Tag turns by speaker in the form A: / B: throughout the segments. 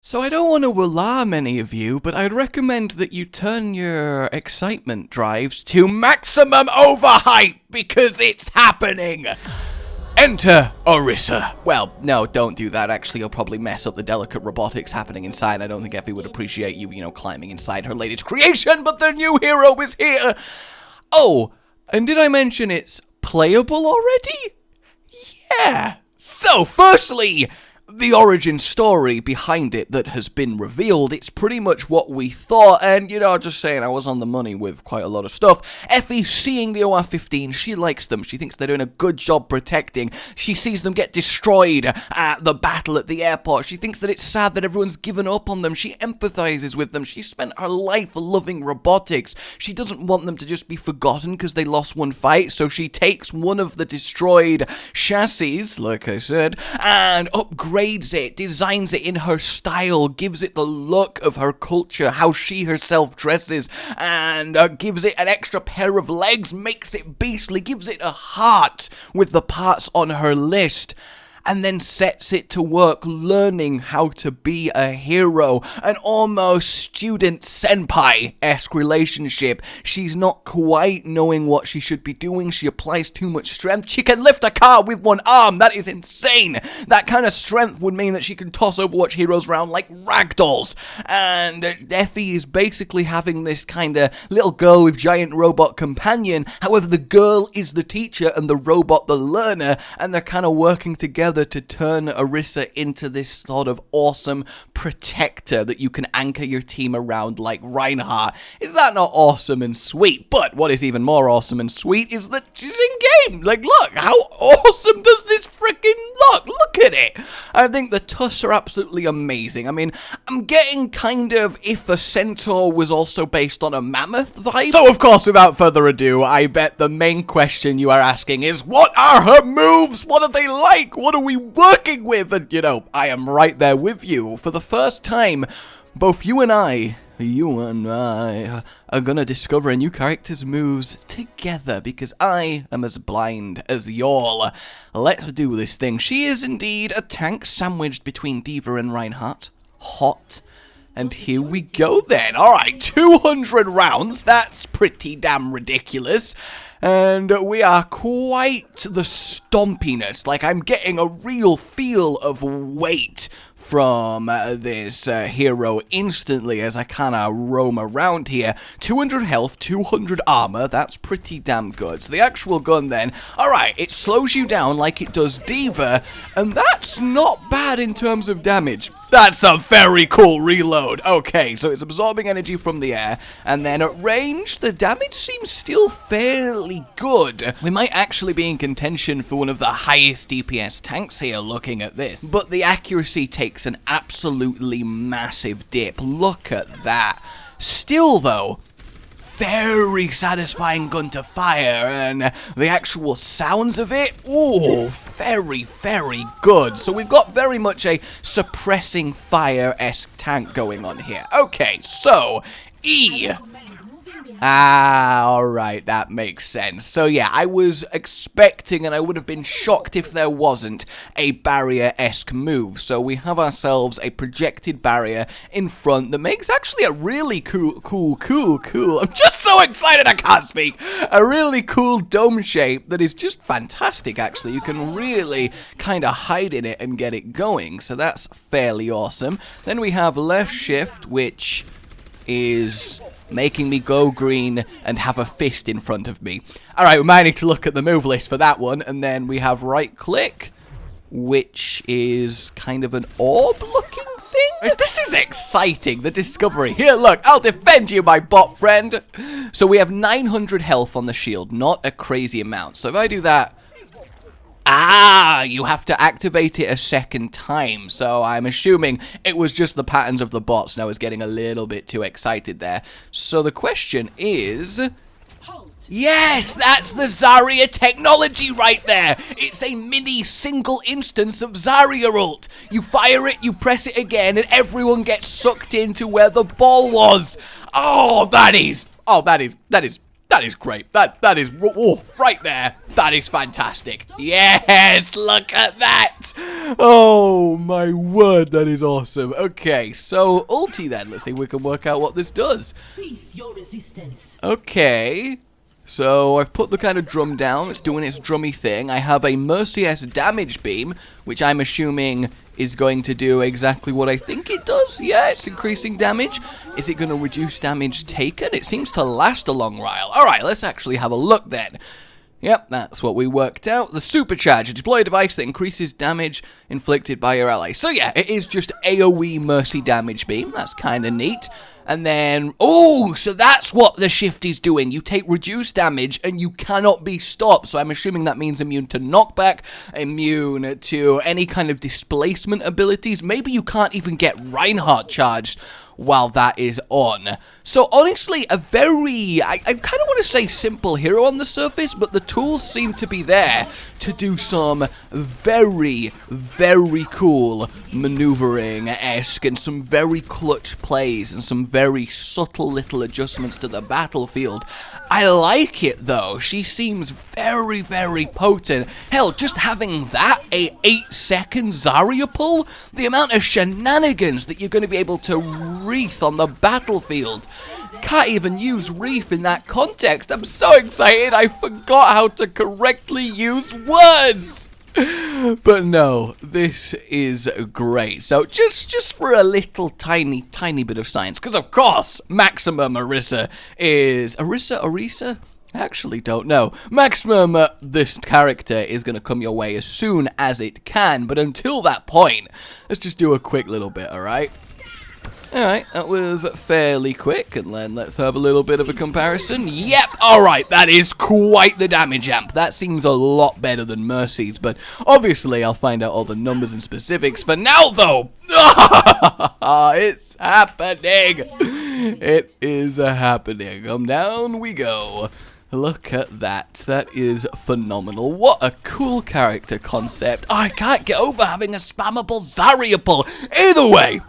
A: So I don't want to alarm any of you, but I'd recommend that you turn your excitement drives to maximum overhype, because it's happening! Enter Orisa. Well, no, don't do that. Actually, you'll probably mess up the delicate robotics happening inside. I don't think Effie would appreciate you, climbing inside her latest creation, but the new hero is here! Oh, and did I mention it's playable already? Yeah! So, firstly, the origin story behind it that has been revealed, it's pretty much what we thought, and, just saying, I was on the money with quite a lot of stuff. Effie, seeing the OR-15, she likes them. She thinks they're doing a good job protecting. She sees them get destroyed at the battle at the airport. She thinks that it's sad that everyone's given up on them. She empathizes with them. She spent her life loving robotics. She doesn't want them to just be forgotten because they lost one fight, so she takes one of the destroyed chassis, like I said, and upgrades it, designs it in her style, gives it the look of her culture, how she herself dresses, and gives it an extra pair of legs, makes it beastly, gives it a heart with the parts on her list, and then sets it to work learning how to be a hero. An almost student senpai-esque relationship. She's not quite knowing what she should be doing. She applies too much strength. She can lift a car with one arm. That is insane. That kind of strength would mean that she can toss Overwatch heroes around like ragdolls. And Effie is basically having this kind of little girl with giant robot companion. However, the girl is the teacher and the robot the learner, and they're kind of working together to turn Orisa into this sort of awesome protector that you can anchor your team around like Reinhardt. Is that not awesome and sweet? But what is even more awesome and sweet is that she's in game. Like, look, how awesome does this freaking look? Look at it. I think the tusks are absolutely amazing. I mean, I'm getting kind of if a centaur was also based on a mammoth vibe. So, of course, without further ado, I bet the main question you are asking is, what are her moves? What are they like? What are we working with? And, I am right there with you. For the first time, both you and I are gonna discover a new character's moves together, because I am as blind as y'all. Let's do this thing. She is indeed a tank sandwiched between D.Va and Reinhardt. Hot. And here we go then. Alright, 200 rounds. That's pretty damn ridiculous. And we are quite the stompiness. Like, I'm getting a real feel of weight from this hero instantly as I kind of roam around here. 200 health, 200 armor, that's pretty damn good. So the actual gun then, alright, it slows you down like it does D.Va, and that's not bad in terms of damage. That's a very cool reload. Okay, so it's absorbing energy from the air, and then at range, the damage seems still fairly good. We might actually be in contention for one of the highest DPS tanks here looking at this, but the accuracy takes an absolutely massive dip. Look at that. Still though, very satisfying gun to fire, and the actual sounds of it, ooh, very, very good. So we've got very much a suppressing fire-esque tank going on here. Okay, so E. Alright, that makes sense. So yeah, I was expecting, and I would have been shocked if there wasn't, a barrier-esque move. So we have ourselves a projected barrier in front that makes actually a really cool, I'm just so excited I can't speak! A really cool dome shape that is just fantastic, actually. You can really kind of hide in it and get it going, so that's fairly awesome. Then we have left shift, which is making me go green and have a fist in front of me. Alright, we might need to look at the move list for that one. And then we have right click, which is kind of an orb looking thing. This is exciting, the discovery. Here, look, I'll defend you, my bot friend. So we have 900 health on the shield, not a crazy amount. So if I do that, you have to activate it a second time, so I'm assuming it was just the patterns of the bots, and I was getting a little bit too excited there. So the question is, yes, that's the Zarya technology right there. It's a mini single instance of Zarya ult. You fire it, you press it again, and everyone gets sucked into where the ball was. Oh, that is That is great. That is right there. That is fantastic. Yes, look at that. Oh my word, that is awesome. Okay, so ulti then. Let's see if we can work out what this does.
B: Cease your resistance.
A: Okay. So I've put the kind of drum down. It's doing its drummy thing. I have a Mercy S damage beam, which I'm assuming is going to do exactly what I think it does. Yeah, it's increasing damage. Is it going to reduce damage taken? It seems to last a long while. All right, let's actually have a look then. Yep, that's what we worked out. The supercharge, deploy a device that increases damage inflicted by your ally. So yeah, it is just AoE Mercy damage beam. That's kind of neat. And then, oh, so that's what the shift is doing. You take reduced damage and you cannot be stopped. So I'm assuming that means immune to knockback, immune to any kind of displacement abilities. Maybe you can't even get Reinhardt charged while that is on. So honestly, a very, I kind of want to say simple hero on the surface, but the tools seem to be there to do some very, very cool maneuvering-esque and some very clutch plays and some very subtle little adjustments to the battlefield. I like it though. She seems very, very potent. Hell, just having that, a 8-second Zarya pull, the amount of shenanigans that you're going to be able to wreath on the battlefield. Can't even use wreath in that context. I'm so excited, I forgot how to correctly use words. But no, this is great. So just for a little tiny bit of science, because of course maximum Orisa is Orisa? I actually don't know. Maximum, this character is going to come your way as soon as it can, but until that point, let's just do a quick little bit, alright? Alright, that was fairly quick, and then let's have a little bit of a comparison. Yep, alright, that is quite the damage amp. That seems a lot better than Mercy's, but obviously I'll find out all the numbers and specifics. For now, though, it's happening. It is happening. Down we go. Look at that. That is phenomenal. What a cool character concept. Oh, I can't get over having a spammable Zarya pull. Either way,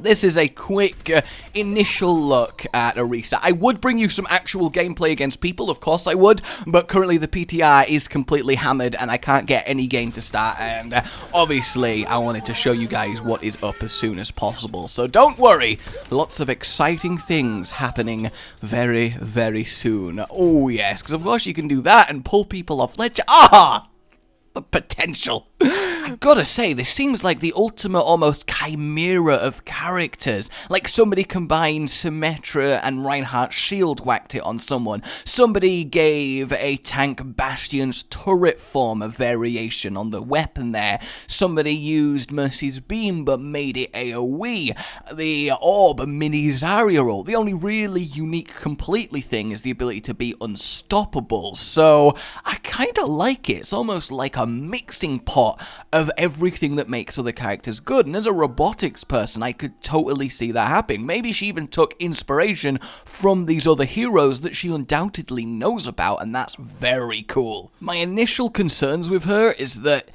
A: this is a quick initial look at Orisa. I would bring you some actual gameplay against people, of course I would, but currently the PTR is completely hammered and I can't get any game to start, and obviously I wanted to show you guys what is up as soon as possible. So don't worry, lots of exciting things happening very, very soon. Oh yes, because of course you can do that and pull people off ledge. Ah! The potential. I gotta say, this seems like the ultimate almost chimera of characters. Like somebody combined Symmetra and Reinhardt's shield, whacked it on someone. Somebody gave a tank Bastion's turret form a variation on the weapon there. Somebody used Mercy's beam but made it AoE. The orb mini Zarya roll. The only really unique completely thing is the ability to be unstoppable. So I kinda like it. It's almost like a mixing pot of everything that makes other characters good, and as a robotics person I could totally see that happening. Maybe she even took inspiration from these other heroes that she undoubtedly knows about, and that's very cool. My initial concerns with her is that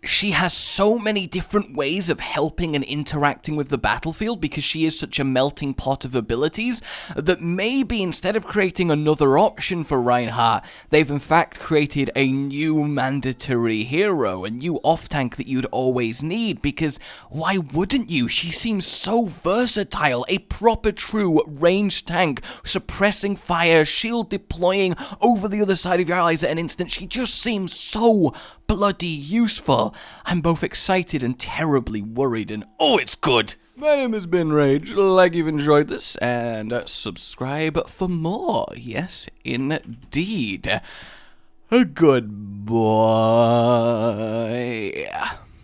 A: she has so many different ways of helping and interacting with the battlefield because she is such a melting pot of abilities that maybe instead of creating another option for Reinhardt, they've in fact created a new mandatory hero, a new off-tank that you'd always need, because why wouldn't you? She seems so versatile, a proper true ranged tank, suppressing fire, shield deploying over the other side of your allies at an instant. She just seems so bloody useful. I'm both excited and terribly worried, and oh, it's good. My name has been Rage. Like you've enjoyed this, and subscribe for more. Yes, indeed. A good boy.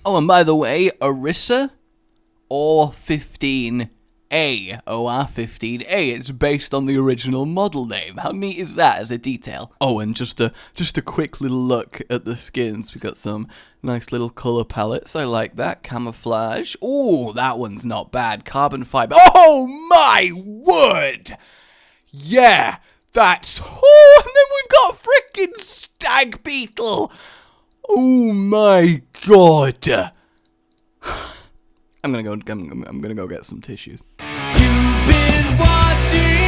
A: Oh, and by the way, Orisa or 15A, OR15A, it's based on the original model name. How neat is that as a detail? Oh, and just a quick little look at the skins. We got some nice little color palettes. I like that. Camouflage. Oh, that one's not bad. Carbon fiber. Oh my word! Yeah, that's... Oh, and then we've got frickin' Stag Beetle. Oh my god. I'm gonna go get some tissues.
C: You've been watching